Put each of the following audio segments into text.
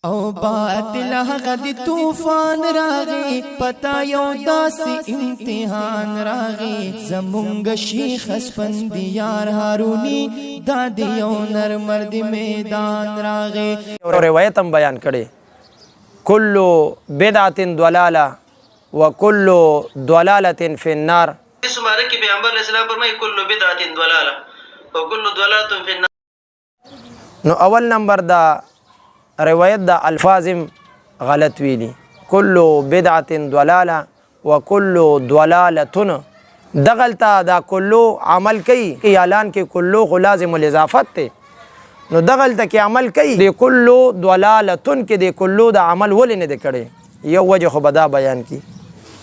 او باطل غد طوفان راغی پتا یو داسی امتحان راغی زمونگ شیخ اسپندیار هارونی دادی یو نر مرد میدان راغی. روایتم بیان کړي کل بدعت ضلاله وکل ضلاله فی النار. اس مبارک کې پیغمبر علیہ السلام فرمایي کل بدعت ضلاله وکل ضلاله فی النار. نو اول نمبر دا روایت دا الفاظم غلط ویلی کل بدعت ضلاله وکل ضلالتن دغلتا دا کلو عمل کوي اعلان کې کلو خو لازم الاضافت ته نو دغلتا کې عمل کوي د کلو ضلالتن کې د کلو دا عمل ولې نه د کړي یو وجه خو بدا بیان کی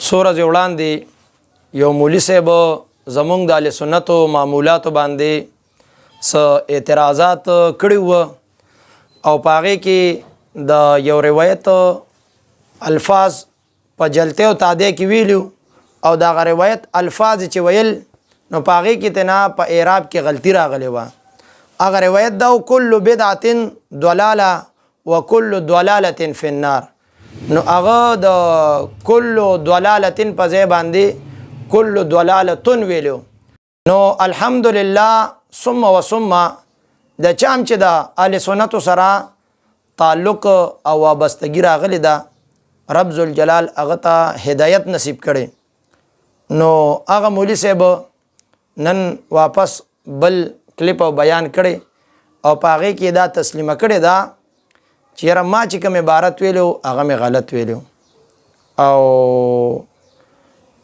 سورج وړاندې یو مولوی صاحب زمونږ د اهل سنتو معمولات باندې س اعتراضات کړي و او پاغه کې د یو روایت الفاظ په جلته او تاده کې ویلو او دا غ روایت الفاظ چې ویل نو پاغه کې تنا په اعراب کې غلطی راغلی و اگر روایت دا کل بدعت ضلاله وکل ضلاله فی النار نو هغه د کل ضلاله په ځای باندې کل ضلاله ویلو نو الحمدلله ثم وثم د چام چې د اهل سنت سره تعلق او وابستګی راغلی دا رب ذوالجلال هغه ته هدایت نصیب کړي نو هغه مولوی صاحب نن واپس بل کلیپ او بیان کړي او پاغه کې دا تسلیمه کړي دا چې ما چې کوم عبارت ویلو هغه مې غلط ویلو او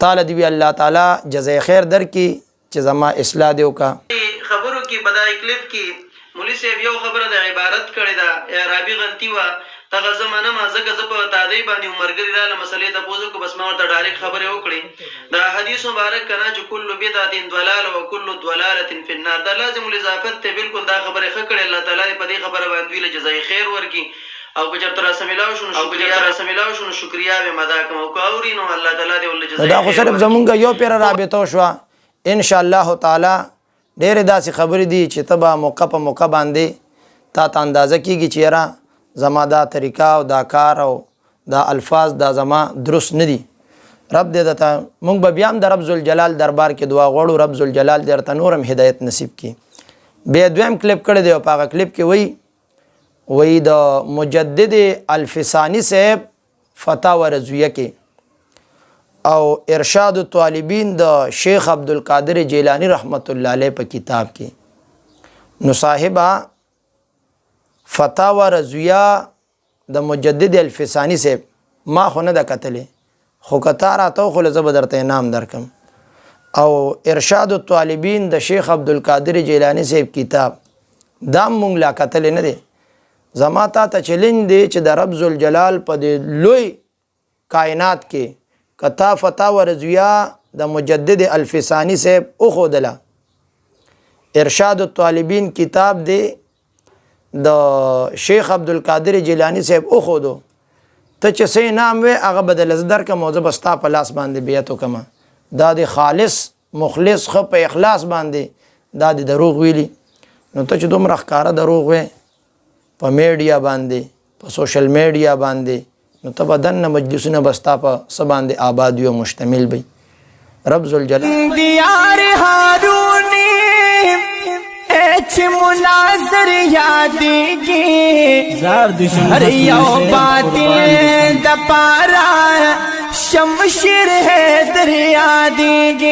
تعالی دی الله تعالی جزای خیر درکې چې زما اصلاح دیو کا خبرو کې بدای کلیپ کې مولوی صاحب یو خبره د عبارت کړی دا عربي غلطي وا تغه زمانه ما زګه ز په تادی باندې عمرګری رااله مسلې ته پوزو کو بس ما ورته ډایرکټ خبره وکړي دا حدیث مبارک کنا چې کل بدعت ضلاله وکل ضلاله فی النار دا لازم الاضافت ته بالکل دا خبره خکړه الله تعالی په دې خبره باندې ویل جزای خیر ورکی او که چرته رسمیلاو شنو شکریا به مدا کوم او کاوري نو الله تعالی دې ول جزای دا خو صرف زمونږ یو پیر رابطه شو ان شاء الله تعالی ډېر داسې خبرې دي چې ته به موقع په موقع باندې تا ته اندازه کېږي چې یاره زما دا طریقه او دا کار او دا الفاظ دا زما درست نه دي رب دې درته موږ به بیا هم د رب ذوالجلال دربار کې دعا غواړو رب ذوالجلال دې درته نور هم هدایت نصیب کړي بیا دویم کلیپ کړی دی او په هغه کلیپ کې وایي د مجدد الفسانی صاحب فتاوی رضویه کې او ارشاد الطالبین د شیخ عبدالقادر جیلانی رحمت الله علیه په کتاب کې نو صاحبہ فتاوی رضویہ د مجدد الفسانی سے ما خو نه د کتلې خو کته راته خو زه به درته انعام درکم او ارشاد الطالبین د شیخ عبدالقادر جیلانی صاحب کتاب دا مونږ لا کتلې نه دی زما ته چیلنج دی چې د رب ذوالجلال په دې لوی کائنات کې کتا فتاوی رضویہ د مجدد الفسانی صاحب او خودلا ارشاد الطالبین کتاب دی د شیخ عبدالقادر جیلانی صاحب او خودو ته چې سې نام وې هغه بدل زدر کا موضوع بستا په لاس باندې بیعت وکما دا د خالص مخلص خو په اخلاص باندې دا د دروغ ویلی نو ته چې دومره ښکارا دروغ وې په میډیا باندې په سوشل میډیا باندې نو ته بدن مجلسونه بستا په سبان دی آبادی او مشتمل بی رب ذوالجلال دیار هارونی اچ مناظر یادیږي هر یو باطل د پارا شمشیر ہے در یادیږي